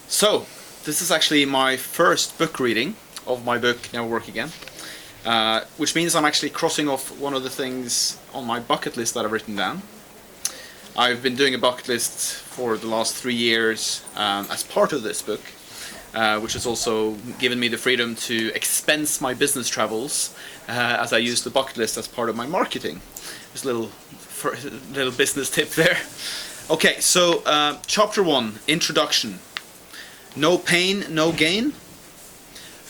So, this is actually my first book reading of my book, Never Work Again, which means I'm actually crossing off one of the things on my bucket list that I've written down. I've been doing a bucket list for the last 3 years as part of this book, which has also given me the freedom to expense my business travels as I use the bucket list as part of my marketing. Just a little business tip there. Okay, so chapter 1, Introduction. No pain, no gain.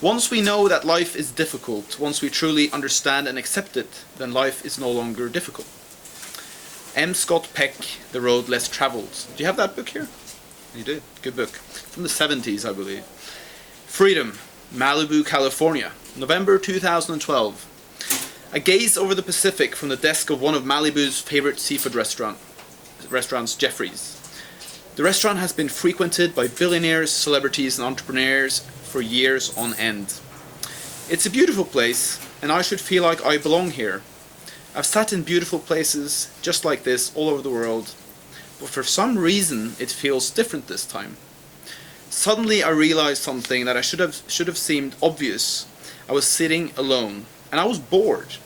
Once we know that life is difficult, once we truly understand and accept it, then life is no longer difficult. M. Scott Peck, The Road Less Traveled. Do you have that book here? You do. Good book. From the 70s, I believe. Freedom, Malibu, California, November 2012. I gaze over the Pacific from the desk of one of Malibu's favorite seafood restaurants, Jeffrey's. The restaurant has been frequented by billionaires, celebrities, and entrepreneurs for years on end. It's a beautiful place, and I should feel like I belong here. I've sat in beautiful places just like this all over the world, but for some reason it feels different this time. Suddenly I realized something that I should have seemed obvious. I was sitting alone, and I was bored.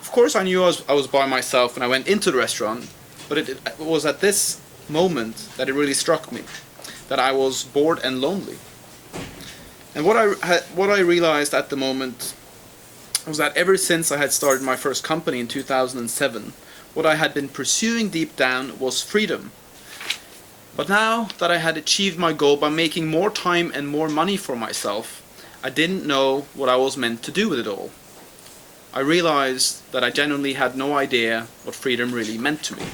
Of course I knew I was by myself when I went into the restaurant, but it was at this moment that it really struck me that I was bored and lonely. And what I realized at the moment was that ever since I had started my first company in 2007, what I had been pursuing deep down was freedom. But now that I had achieved my goal by making more time and more money for myself, I didn't know what I was meant to do with it all. I realized that I genuinely had no idea what freedom really meant to me.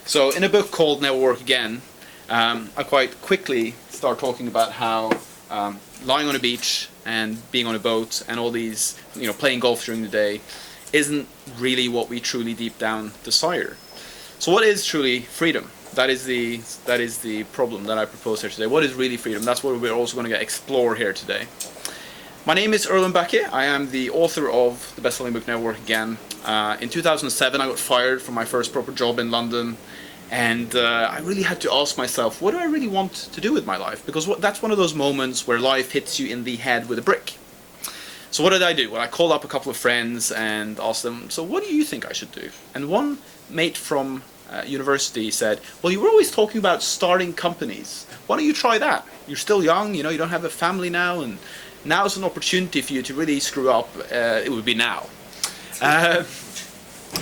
So in a book called Never Work Again, I quite quickly start talking about how lying on a beach and being on a boat and all these, playing golf during the day isn't really what we truly deep down desire. So what is truly freedom? That is the problem that I propose here today. What is really freedom? That's what we're also going to explore here today. My name is Erlend Bakke. I am the author of the best-selling book Never Work Again. In 2007 I got fired from my first proper job in London, and I really had to ask myself, what do I really want to do with my life? Because that's one of those moments where life hits you in the head with a brick. So what did I do? Well, I called up a couple of friends and asked them, so what do you think I should do? And one mate from university said, well, you were always talking about starting companies. Why don't you try that? You're still young, you don't have a family now, and now's an opportunity for you to really screw up. It would be now.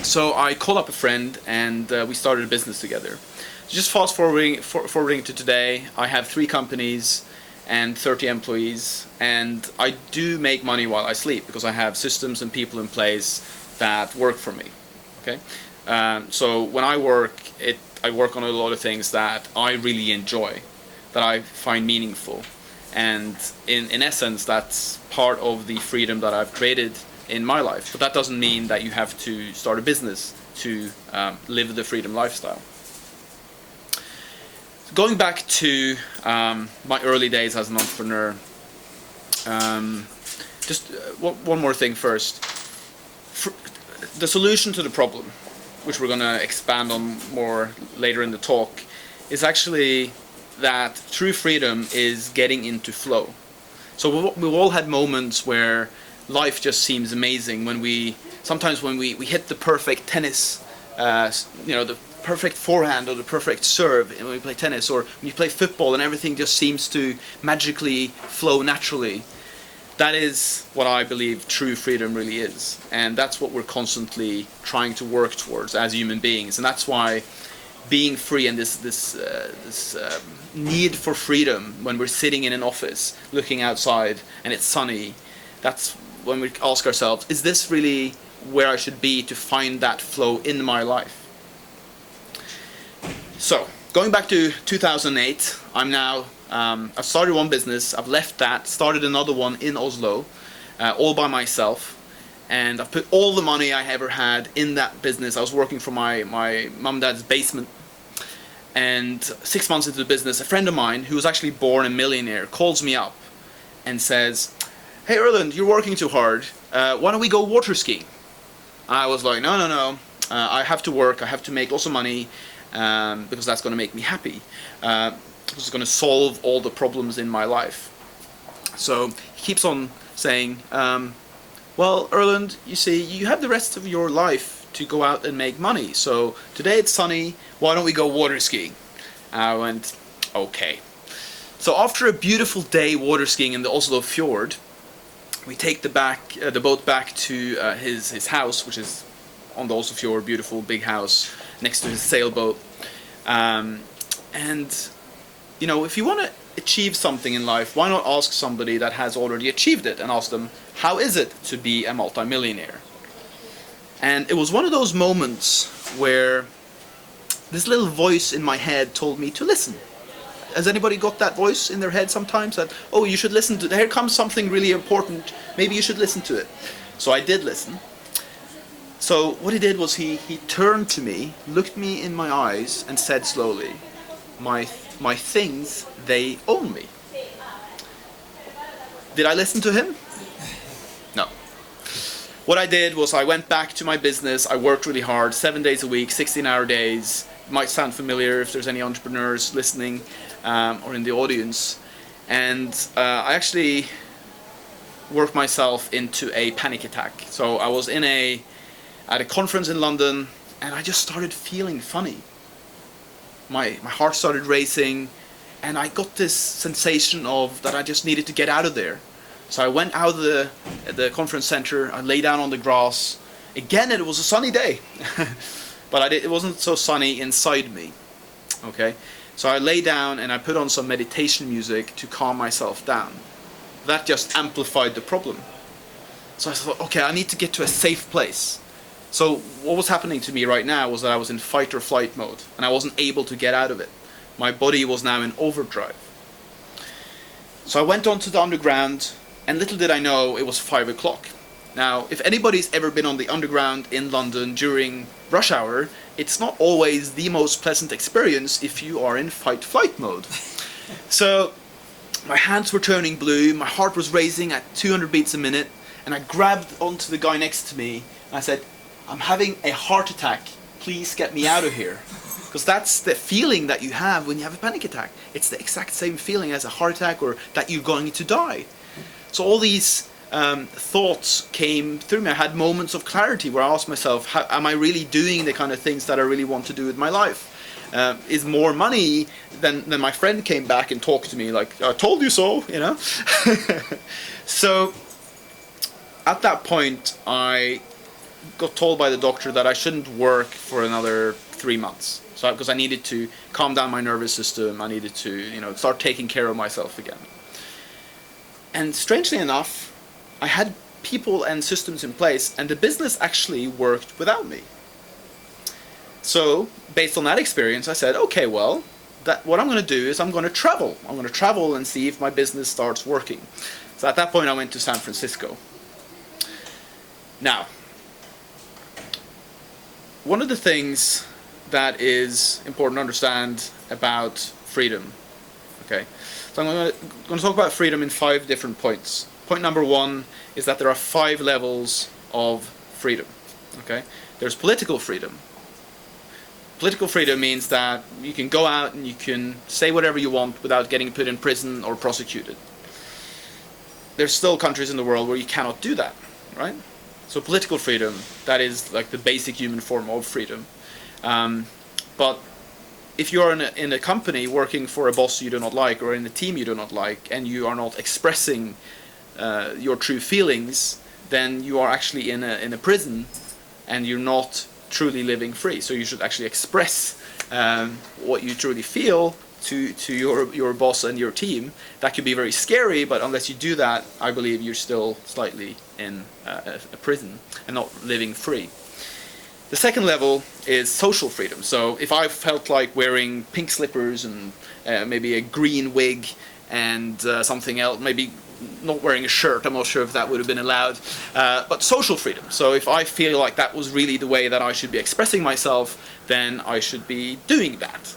So I called up a friend and we started a business together. So just fast forwarding to today, I have 3 companies and 30 employees, and I do make money while I sleep because I have systems and people in place that work for me. Okay, so when I work, I work on a lot of things that I really enjoy, that I find meaningful. And in essence, that's part of the freedom that I've created in my life. But that doesn't mean that you have to start a business to live the freedom lifestyle. Going back to my early days as an entrepreneur, just one more thing first. The solution to the problem, which we're going to expand on more later in the talk, is actually that true freedom is getting into flow. So we've all had moments where life just seems amazing when we hit the perfect tennis, the perfect forehand or the perfect serve when we play tennis, or when you play football and everything just seems to magically flow naturally. That is what I believe true freedom really is, and that's what we're constantly trying to work towards as human beings. And that's why being free and this need for freedom, when we're sitting in an office looking outside and it's sunny, that's when we ask ourselves, is this really where I should be to find that flow in my life? So going back to 2008, I've started one business, I've left that, started another one in Oslo, all by myself. And I've put all the money I ever had in that business. I was working from my mum and dad's basement. And 6 months into the business, a friend of mine, who was actually born a millionaire, calls me up and says, hey Erlend, you're working too hard. Why don't we go water skiing? I was like, no. I have to work, I have to make lots of money, because that's going to make me happy. was going to solve all the problems in my life. So he keeps on saying, well, Erlend, you see, you have the rest of your life to go out and make money. So today it's sunny, why don't we go water skiing? I went, okay. So after a beautiful day water skiing in the Oslo fjord, we take the boat back to his house, which is on the Oslo fjord, beautiful big house next to his sailboat. And you know, if you want to achieve something in life, why not ask somebody that has already achieved it and ask them, how is it to be a multimillionaire? And it was one of those moments where this little voice in my head told me to listen. Has anybody got that voice in their head sometimes that, oh, you should listen to, here comes something really important, maybe you should listen to it. So I did listen. So what he did was he turned to me, looked me in my eyes and said slowly, my things, they own me. Did I listen to him? No. What I did was I went back to my business, I worked really hard, 7 days a week, 16-hour days. It might sound familiar if there's any entrepreneurs listening or in the audience. And I actually worked myself into a panic attack. So I was at a conference in London and I just started feeling funny. My heart started racing and I got this sensation of that I just needed to get out of there. So I went out of the conference center, I lay down on the grass. Again, it was a sunny day, but it wasn't so sunny inside me. Okay, so I lay down and I put on some meditation music to calm myself down. That just amplified the problem. So I thought, okay, I need to get to a safe place. So what was happening to me right now was that I was in fight or flight mode and I wasn't able to get out of it. My body was now in overdrive. So I went onto the underground and little did I know it was 5 o'clock. Now, if anybody's ever been on the underground in London during rush hour, it's not always the most pleasant experience if you are in fight-flight mode. So my hands were turning blue, my heart was racing at 200 beats a minute, and I grabbed onto the guy next to me and I said, I'm having a heart attack, please get me out of here. Because that's the feeling that you have when you have a panic attack. It's the exact same feeling as a heart attack or that you're going to die. So all these thoughts came through me. I had moments of clarity where I asked myself, am I really doing the kind of things that I really want to do with my life? Is more money than my friend came back and talked to me like, I told you so, you know? So at that point, I got told by the doctor that I shouldn't work for another 3 months. So because I needed to calm down my nervous system, I needed to, you know, start taking care of myself again. And strangely enough, I had people and systems in place, and the business actually worked without me. So, based on that experience, I said, okay, well, what I'm going to do is I'm going to travel. I'm going to travel and see if my business starts working. So at that point, I went to San Francisco. Now, one of the things that is important to understand about freedom, okay? So I'm going to talk about freedom in 5 different points. Point number 1 is that there are 5 levels of freedom, okay? There's political freedom. Political freedom means that you can go out and you can say whatever you want without getting put in prison or prosecuted. There's still countries in the world where you cannot do that, right? So political freedom, that is like the basic human form of freedom. But if you're in a company working for a boss you do not like or in a team you do not like and you are not expressing your true feelings, then you are actually in a prison and you're not truly living free. So you should actually express what you truly feel to your boss and your team. That could be very scary, but unless you do that, I believe you're still slightly in a prison and not living free. The second level is social freedom. So if I felt like wearing pink slippers and maybe a green wig and something else, maybe not wearing a shirt, I'm not sure if that would have been allowed, but social freedom. So if I feel like that was really the way that I should be expressing myself, then I should be doing that.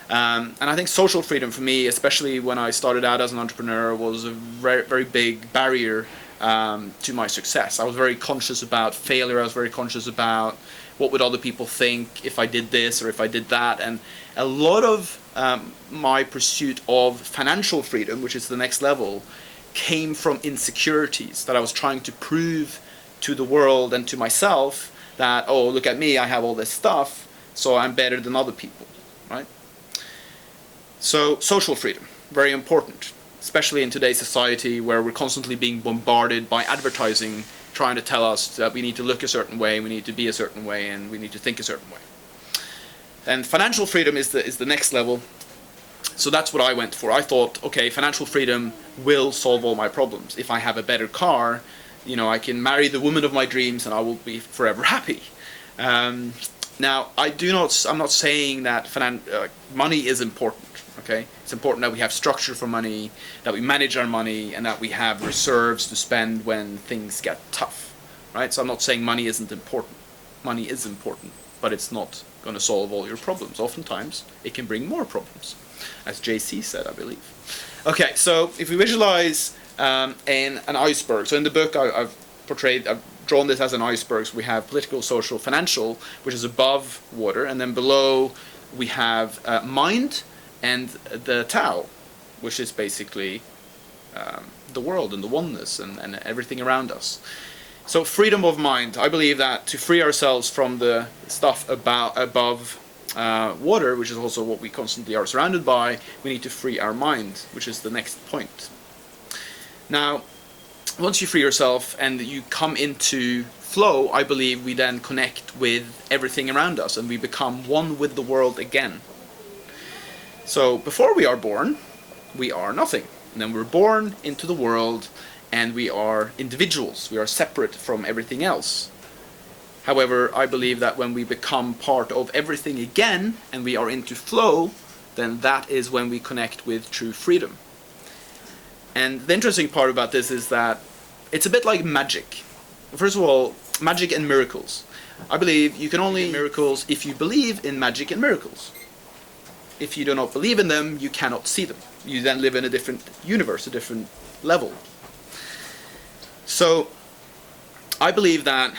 And I think social freedom for me, especially when I started out as an entrepreneur, was a very, very big barrier to my success. I was very conscious about failure. I was very conscious about what would other people think if I did this or if I did that. And a lot of my pursuit of financial freedom, which is the next level, came from insecurities that I was trying to prove to the world and to myself that, oh, look at me, I have all this stuff, so I'm better than other people, right? So social freedom, very important, especially in today's society where we're constantly being bombarded by advertising trying to tell us that we need to look a certain way, we need to be a certain way, and we need to think a certain way. And financial freedom is the next level. So that's what I went for. I thought, okay, financial freedom will solve all my problems. If I have a better car, you know, I can marry the woman of my dreams and I will be forever happy. Now, I'm not saying that money is important. Okay, it's important that we have structure for money, that we manage our money, and that we have reserves to spend when things get tough, right? So I'm not saying money isn't important. Money is important, but it's not going to solve all your problems. Oftentimes, it can bring more problems, as JC said, I believe. Okay, so if we visualize an iceberg, so in the book I've drawn this as an iceberg. So we have political, social, financial, which is above water, and then below we have mind, and the Tao, which is basically the world and the oneness and everything around us. So freedom of mind. I believe that to free ourselves from the stuff above water, which is also what we constantly are surrounded by, we need to free our mind, which is the next point. Now, once you free yourself and you come into flow, I believe we then connect with everything around us and we become one with the world again. So before we are born, we are nothing. And then we're born into the world and we are individuals. We are separate from everything else. However, I believe that when we become part of everything again and we are into flow, then that is when we connect with true freedom. And the interesting part about this is that it's a bit like magic. First of all, magic and miracles. I believe you can only do miracles if you believe in magic and miracles. If you do not believe in them, you cannot see them. You then live in a different universe, a different level. So, I believe that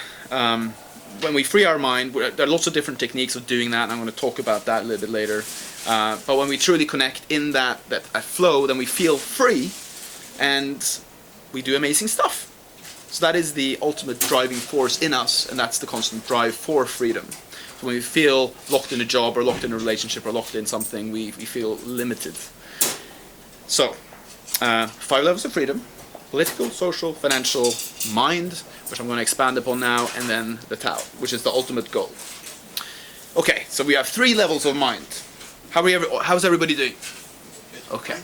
when we free our mind, there are lots of different techniques of doing that, and I'm going to talk about that a little bit later. But when we truly connect in that flow, then we feel free, and we do amazing stuff. So that is the ultimate driving force in us, and that's the constant drive for freedom. So when we feel locked in a job, or locked in a relationship, or locked in something, we feel limited. So, 5 levels of freedom: political, social, financial, mind, which I'm going to expand upon now, and then the Tao, which is the ultimate goal. Okay, so we have 3 levels of mind. How's everybody doing? Okay.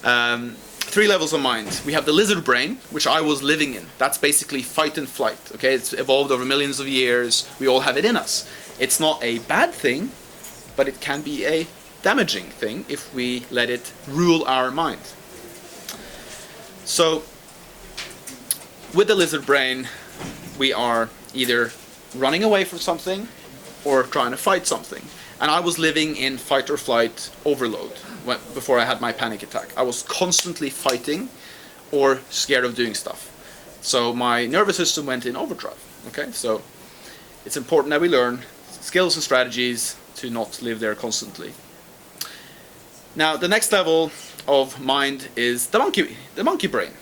3 levels of mind. We have the lizard brain, which I was living in. That's basically fight and flight. Okay, it's evolved over millions of years. We all have it in us. It's not a bad thing, but it can be a damaging thing if we let it rule our mind. So, with the lizard brain, we are either running away from something or trying to fight something. And I was living in fight or flight overload before I had my panic attack. I was constantly fighting or scared of doing stuff. So my nervous system went in overdrive. Okay, so it's important that we learn skills and strategies to not live there constantly. Now, the next level of mind is the monkey brain.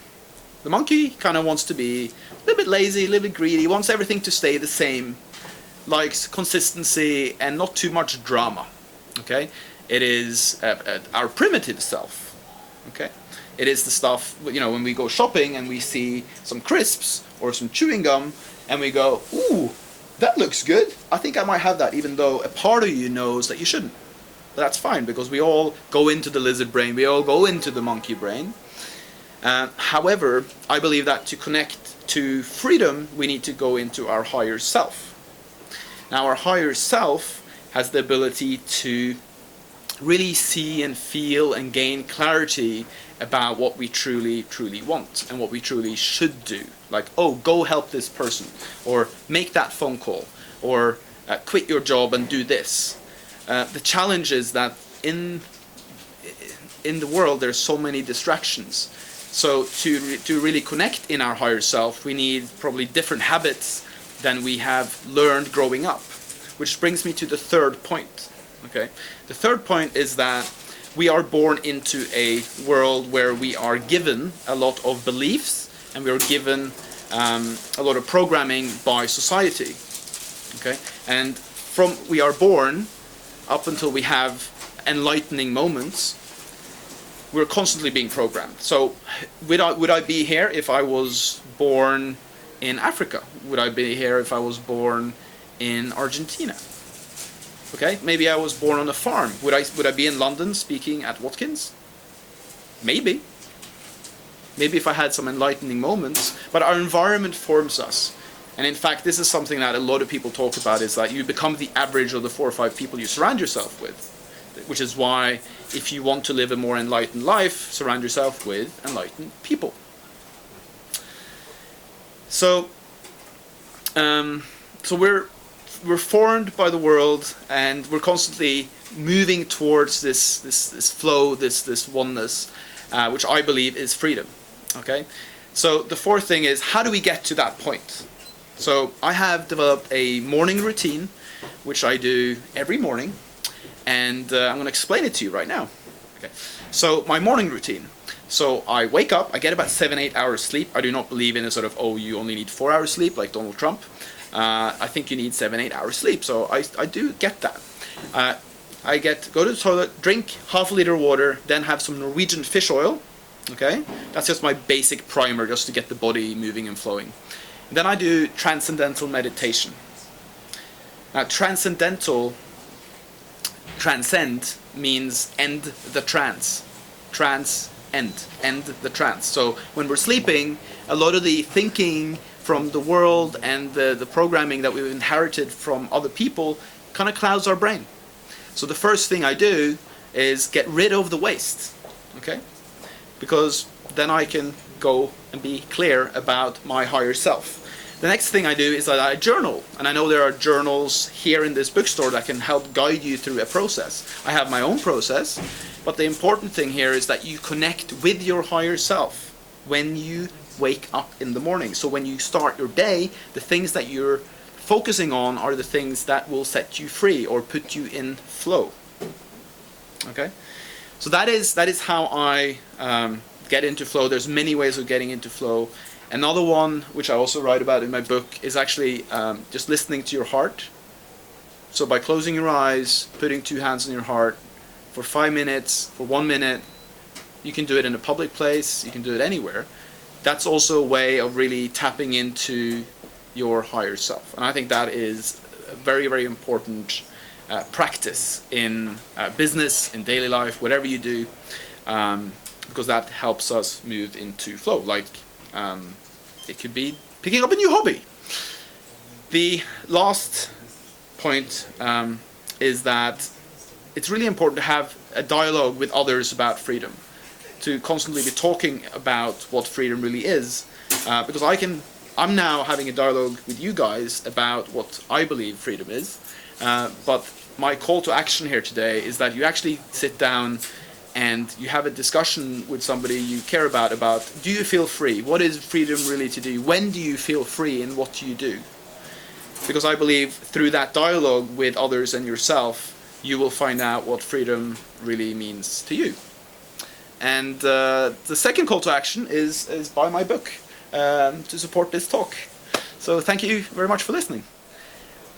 The monkey kind of wants to be a little bit lazy, a little bit greedy, wants everything to stay the same, likes consistency and not too much drama. Okay, it is our primitive self. Okay, it is the stuff, you know, when we go shopping and we see some crisps or some chewing gum and we go, ooh, that looks good, I think I might have that, even though a part of you knows that you shouldn't. But that's fine, because we all go into the lizard brain, we all go into the monkey brain. However, I believe that to connect to freedom, we need to go into our higher self. Now, our higher self has the ability to really see and feel and gain clarity about what we truly, truly want and what we truly should do. Like, oh, go help this person, or make that phone call, or quit your job and do this. The challenge is that in the world there's so many distractions. So to really connect in our higher self, we need probably different habits, than we have learned growing up. Which brings me to the third point. Okay, the third point is that we are born into a world where we are given a lot of beliefs and we are given a lot of programming by society. Okay, and from we are born up until we have enlightening moments, we're constantly being programmed. So would I be here if I was born in Africa? Would I be here if I was born in Argentina? Okay, maybe I was born on a farm. Would I be in London speaking at Watkins? Maybe. Maybe if I had some enlightening moments. But our environment forms us. And in fact, this is something that a lot of people talk about, is that you become the average of the 4 or 5 people you surround yourself with. Which is why, if you want to live a more enlightened life, surround yourself with enlightened people. So we're formed by the world, and we're constantly moving towards this flow, this oneness, which I believe is freedom. Okay, so the fourth thing is, how do we get to that point? So I have developed a morning routine, which I do every morning, and I'm going to explain it to you right now. Okay, so my morning routine. So I wake up, I get about 7-8 hours sleep. I do not believe in a sort of, oh, you only need 4 hours sleep like Donald Trump. I think you need 7-8 hours sleep, so I do get that. I go to the toilet, drink half a liter of water, then have some Norwegian fish oil. Okay, that's just my basic primer, just to get the body moving and flowing. And then I do transcendental meditation. Now, transcend means end the trance. End the trance. So when we're sleeping, a lot of the thinking from the world and the programming that we've inherited from other people kind of clouds our brain. So the first thing I do is get rid of the waste, okay? Because then I can go and be clear about my higher self. The next thing I do is that I journal, and I know there are journals here in this bookstore that can help guide you through a process. I have my own process, but the important thing here is that you connect with your higher self when you wake up in the morning. So when you start your day, the things that you're focusing on are the things that will set you free or put you in flow. Okay, so that is how I get into flow. There's many ways of getting into flow. Another one, which I also write about in my book, is actually just listening to your heart. So by closing your eyes, putting 2 hands on your heart for 5 minutes, for 1 minute, you can do it in a public place, you can do it anywhere. That's also a way of really tapping into your higher self. And I think that is a very, very important practice in business, in daily life, whatever you do, because that helps us move into flow. Like, it could be picking up a new hobby. The last point is that it's really important to have a dialogue with others about freedom, to constantly be talking about what freedom really is, because I'm now having a dialogue with you guys about what I believe freedom is, but my call to action here today is that you actually sit down and you have a discussion with somebody you care about, do you feel free? What is freedom really to do? When do you feel free, and what do you do? Because I believe through that dialogue with others and yourself, you will find out what freedom really means to you. And the second call to action is buy my book to support this talk. So thank you very much for listening.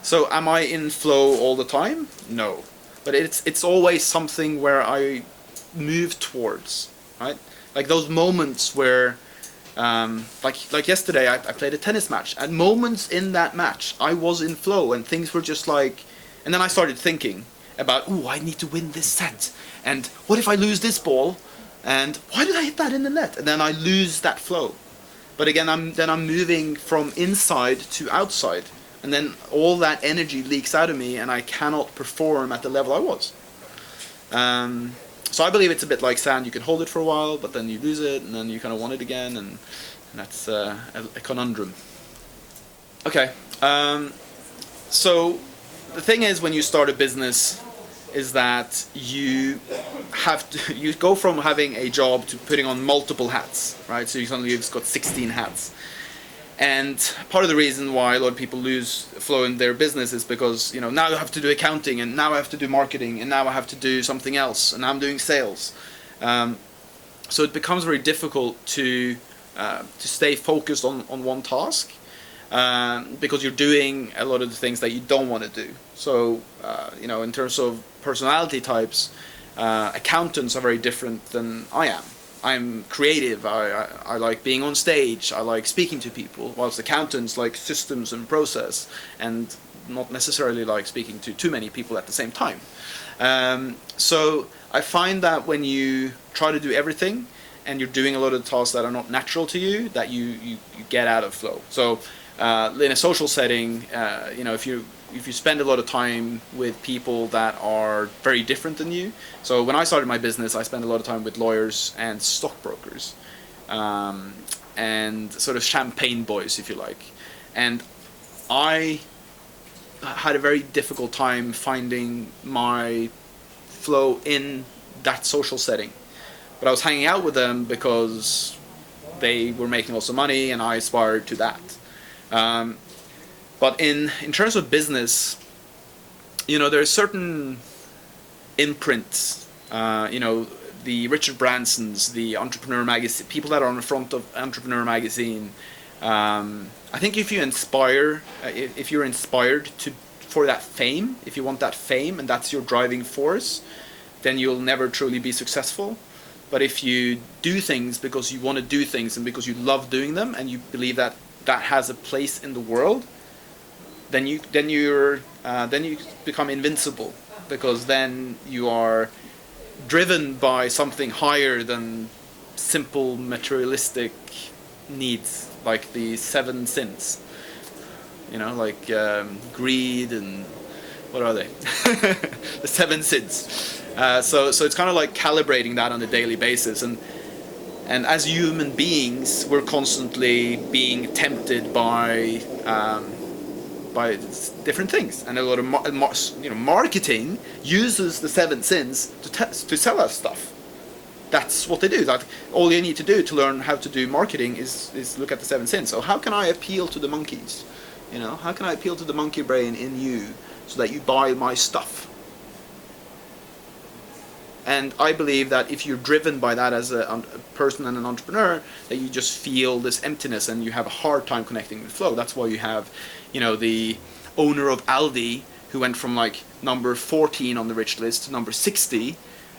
So am I in flow all the time? No. But it's always something where I move towards, right? Like those moments where, like yesterday, I played a tennis match. At moments in that match, I was in flow, and things were just like, and then I started thinking about, ooh, I need to win this set, and what if I lose this ball, and why did I hit that in the net? And then I lose that flow. But again, I'm moving from inside to outside, and then all that energy leaks out of me, and I cannot perform at the level I was. So I believe it's a bit like sand. You can hold it for a while, but then you lose it, and then you kind of want it again, and that's a conundrum. Okay, so the thing is, when you start a business, is that you go from having a job to putting on multiple hats, right? So you suddenly have got 16 hats. And part of the reason why a lot of people lose flow in their business is because, now I have to do accounting, and now I have to do marketing, and now I have to do something else, and now I'm doing sales. So it becomes very difficult to stay focused on one task, because you're doing a lot of the things that you don't want to do. So, in terms of personality types, accountants are very different than I am. I'm creative, I like being on stage, I like speaking to people, whilst accountants like systems and process, and not necessarily like speaking to too many people at the same time. So I find that when you try to do everything, and you're doing a lot of tasks that are not natural to you, that you get out of flow. So in a social setting, if you spend a lot of time with people that are very different than you. So when I started my business, I spent a lot of time with lawyers and stockbrokers, and sort of champagne boys, if you like. And I had a very difficult time finding my flow in that social setting. But I was hanging out with them because they were making lots of money, and I aspired to that. But in terms of business, there are certain imprints. The Richard Bransons, the Entrepreneur magazine, people that are on the front of Entrepreneur magazine. I think if you're inspired for that fame, if you want that fame and that's your driving force, then you'll never truly be successful. But if you do things because you want to do things and because you love doing them, and you believe that that has a place in the world, then you become invincible, because then you are driven by something higher than simple materialistic needs, like the 7 sins. Like greed and what are they? The 7 sins. So it's kind of like calibrating that on a daily basis, and as human beings, we're constantly being tempted by different things, and a lot of marketing uses the 7 sins to sell us stuff. That's what they do. Like, all you need to do to learn how to do marketing is look at the 7 sins. So how can I appeal to the monkeys? How can I appeal to the monkey brain in you so that you buy my stuff? And I believe that if you're driven by that as a person and an entrepreneur, that you just feel this emptiness and you have a hard time connecting with flow. That's why you have, the owner of Aldi, who went from like number 14 on the rich list to number 60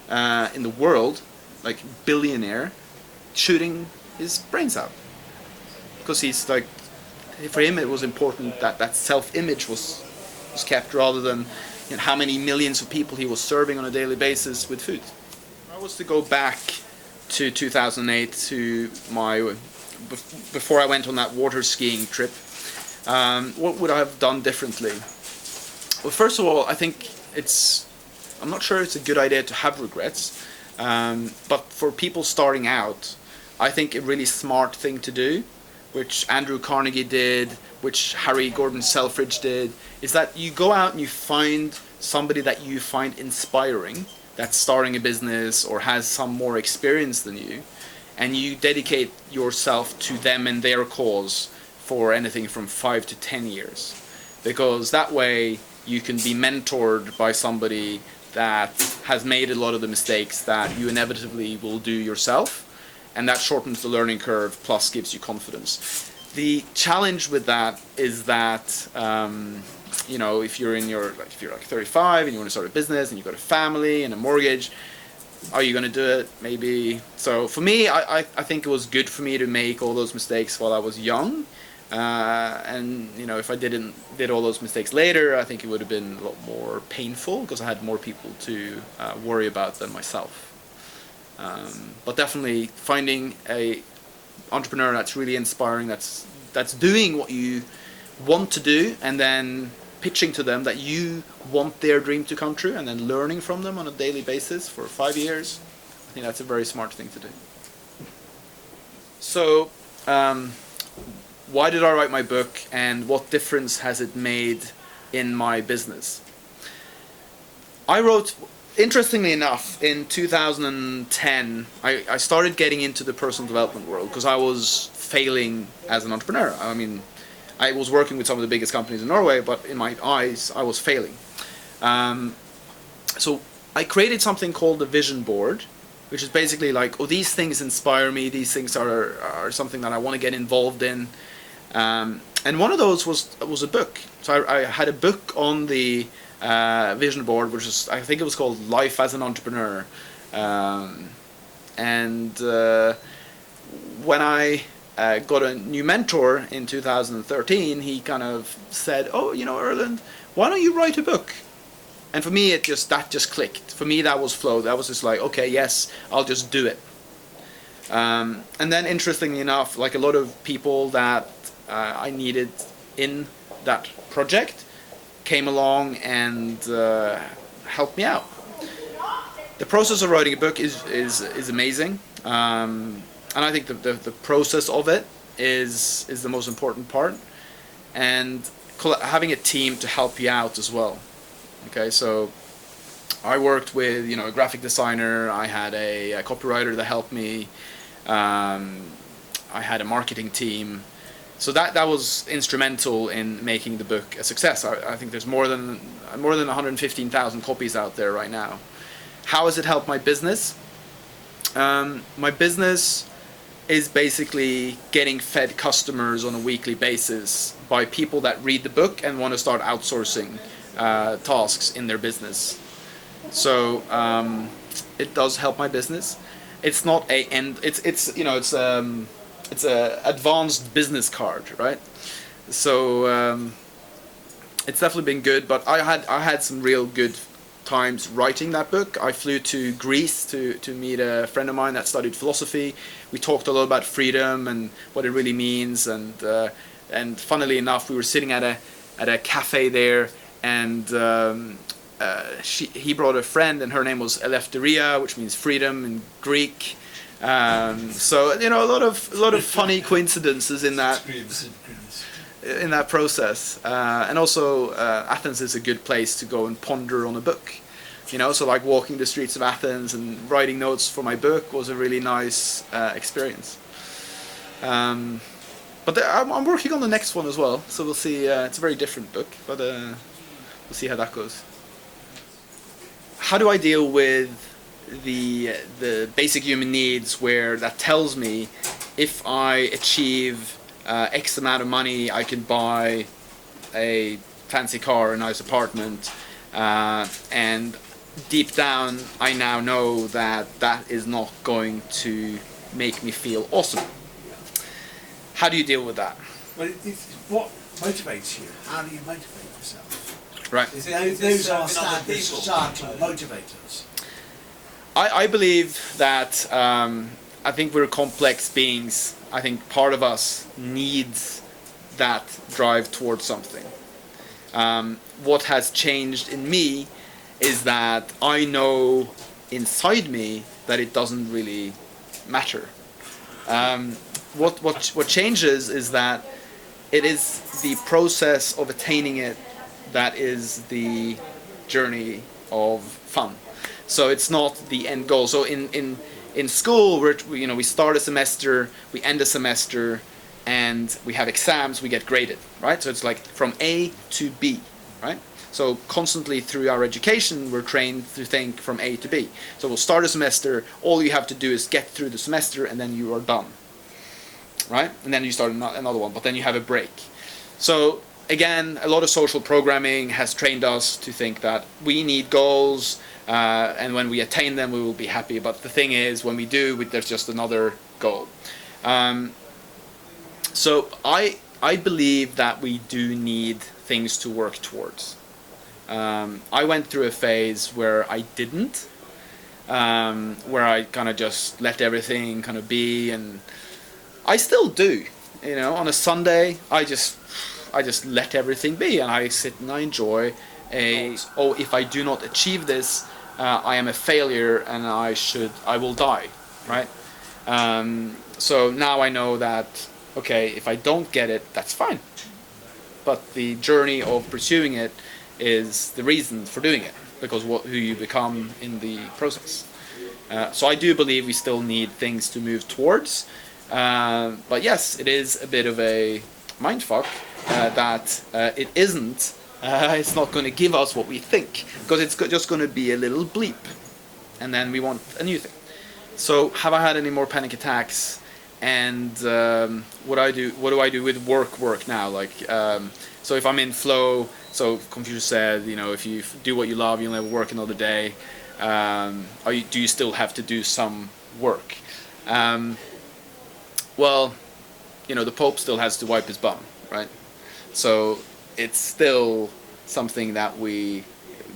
in the world, like billionaire, shooting his brains out. Because he's like, for him it was important that self-image was kept, rather than how many millions of people he was serving on a daily basis with food. If I was to go back to 2008, to before I went on that water skiing trip, what would I have done differently? Well, first of all, I think I'm not sure it's a good idea to have regrets, but for people starting out, I think a really smart thing to do, which Andrew Carnegie did, which Harry Gordon Selfridge did, is that you go out and you find somebody that you find inspiring, that's starting a business or has some more experience than you, and you dedicate yourself to them and their cause for anything from 5 to 10 years. Because that way you can be mentored by somebody that has made a lot of the mistakes that you inevitably will do yourself, and that shortens the learning curve plus gives you confidence. The challenge with that is that if you're like 35 and you want to start a business and you've got a family and a mortgage, are you going to do it? Maybe. So for me, I think it was good for me to make all those mistakes while I was young, and if I did all those mistakes later, I think it would have been a lot more painful because I had more people to worry about than myself. But definitely finding a entrepreneur that's really inspiring, that's doing what you want to do, and then pitching to them that you want their dream to come true, and then learning from them on a daily basis for 5 years. I think that's a very smart thing to do. So why did I write my book, and what difference has it made in my business? I wrote interestingly enough, in 2010, I started getting into the personal development world because I was failing as an entrepreneur. I mean, I was working with some of the biggest companies in Norway, but in my eyes, I was failing. So I created something called the vision board, which is basically like, oh, these things inspire me. These things are something that I want to get involved in. And one of those was a book. So I had a book on the vision board, which is, I think it was called Life as an Entrepreneur. When I got a new mentor in 2013, he kind of said, "Oh, you know, Erlend, why don't you write a book?" And for me, that just clicked. For me, that was flow. That was just like, okay, yes, I'll just do it. And then, interestingly enough, like a lot of people that I needed in that project came along and helped me out. The process of writing a book is amazing, and I think the process of it is the most important part, and having a team to help you out as well. Okay, so I worked with a graphic designer. I had a copywriter that helped me. I had a marketing team. So that was instrumental in making the book a success. I think there's more than 115,000 copies out there right now. How has it helped my business? My business is basically getting fed customers on a weekly basis by people that read the book and want to start outsourcing tasks in their business. So it does help my business. It's not a end. It's a advanced business card, right? So it's definitely been good. But I had some real good times writing that book. I flew to Greece to meet a friend of mine that studied philosophy. We talked a lot about freedom and what it really means. And funnily enough, we were sitting at a cafe there, and he brought a friend, and her name was Eleftheria, which means freedom in Greek. So a lot of funny coincidences in that process, and also Athens is a good place to go and ponder on a book. So like walking the streets of Athens and writing notes for my book was a really nice experience. But I'm working on the next one as well, so we'll see. It's a very different book, but we'll see how that goes. How do I deal with the basic human needs where that tells me if I achieve X amount of money, I can buy a fancy car, a nice apartment, and deep down I now know that is not going to make me feel awesome. How do you deal with that? Well, what motivates you? How do you motivate yourself? Right. Those are standard societal motivators. I believe that I think we're complex beings. I think part of us needs that drive towards something. What has changed in me is that I know inside me that it doesn't really matter. What changes is that it is the process of attaining it that is the journey of fun. So it's not the end goal. So in school, we start a semester, we end a semester, and we have exams, we get graded, right? So it's like from A to B, right? So constantly through our education, we're trained to think from A to B. So we'll start a semester, all you have to do is get through the semester, and then you are done, right? And then you start another one, but then you have a break. So again, a lot of social programming has trained us to think that we need goals, and when we attain them, we will be happy. But the thing is, when we do, there's just another goal. So I believe that we do need things to work towards. I went through a phase where I didn't, where I kind of just let everything kind of be, and I still do. On a Sunday, I just let everything be, and I sit and I enjoy if I do not achieve this, I am a failure and I will die, right? So now I know that, okay, if I don't get it, that's fine. But the journey of pursuing it is the reason for doing it. because who you become in the process. So I do believe we still need things to move towards. But yes, it is a bit of a mindfuck that it isn't. It's not going to give us what we think, because it's just going to be a little bleep, and then we want a new thing. So have I had any more panic attacks? And what do I do with work now? Like, so if I'm in flow, so Confucius said, if you do what you love, you'll never work another day. Do you still have to do some work? Well, the Pope still has to wipe his bum, right? So it's still something that we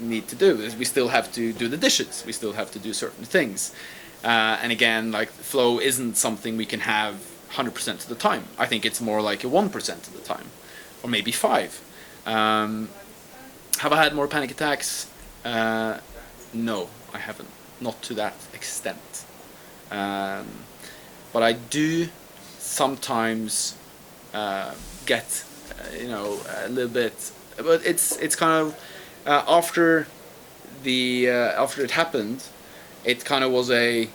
need to do. We still have to do the dishes. We still have to do certain things. And again, like, flow isn't something we can have 100% of the time. I think it's more like a 1% of the time, or maybe 5. Have I had more panic attacks? No, I haven't. Not to that extent. But I do sometimes get, a little bit. But it's kind of after it happened, it kind of was it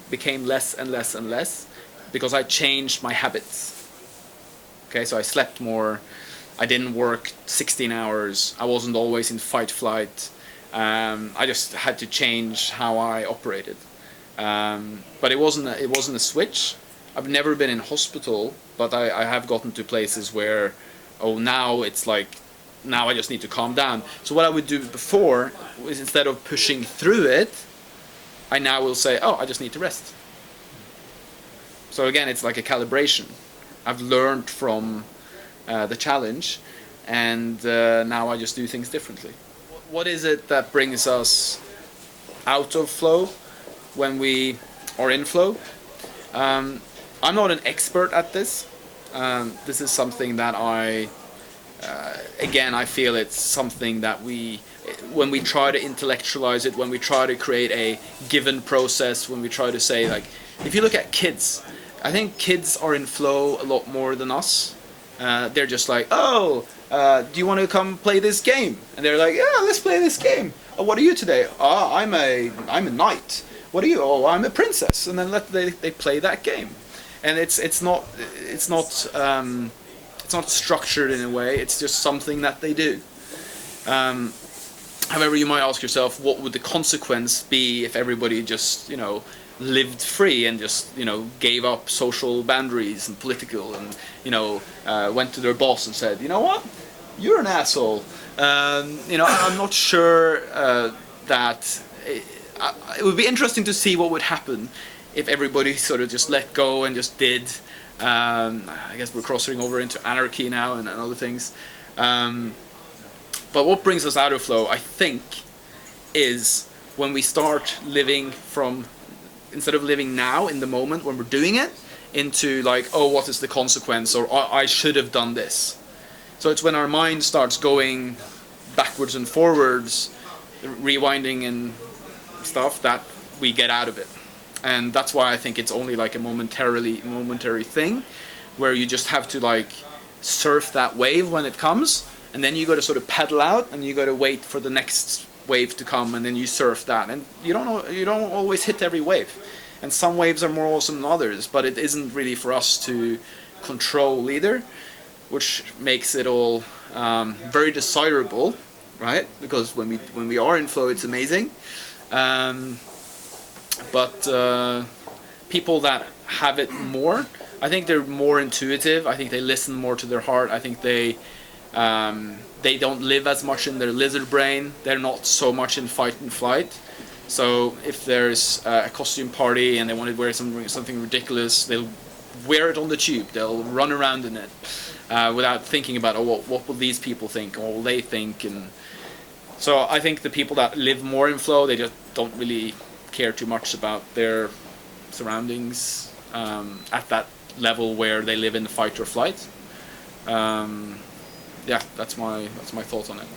became less and less and less, because I changed my habits. Okay, so I slept more. I didn't work 16 hours. I wasn't always in fight flight. I just had to change how I operated. But it wasn't a switch. I've never been in hospital, but I have gotten to places where, now it's like, now I just need to calm down. So what I would do before is, instead of pushing through it, I now will say, I just need to rest. So again, it's like a calibration. I've learned from the challenge, and now I just do things differently. What is it that brings us out of flow when we are in flow? I'm not an expert at this. This is something that I feel it's something that when we try to intellectualize it, when we try to create a given process, when we try to say, like, if you look at kids, I think kids are in flow a lot more than us. They're just like, do you want to come play this game? And they're like, yeah, let's play this game. Oh, what are you today? I'm a knight. What are you? Oh, I'm a princess. And then they play that game. And it's not structured in a way. It's just something that they do. However, you might ask yourself, what would the consequence be if everybody just lived free and just gave up social boundaries and political, and went to their boss and said, you know what, you're an asshole. I'm not sure that it would be interesting to see what would happen if everybody sort of just let go and just did. I guess we're crossing over into anarchy now and other things. But what brings us out of flow, I think, is when we start living instead of living now in the moment when we're doing it, into like, what is the consequence, or I should have done this. So it's when our mind starts going backwards and forwards, rewinding and stuff, that we get out of it. And that's why I think it's only like a momentary thing, where you just have to like surf that wave when it comes, and then you got to sort of pedal out, and you got to wait for the next wave to come, and then you surf that. And you don't always hit every wave, and some waves are more awesome than others, but it isn't really for us to control either, which makes it all very desirable, right? Because when we are in flow, it's amazing. But people that have it more, I think they're more intuitive. I think they listen more to their heart. I think they don't live as much in their lizard brain. They're not so much in fight and flight. So if there's a costume party and they want to wear something ridiculous, they'll wear it on the tube. They'll run around in it without thinking about, what will these people think, or what will they think? And so I think the people that live more in flow, they just don't really care too much about their surroundings at that level where they live in fight or flight. That's my thoughts on it.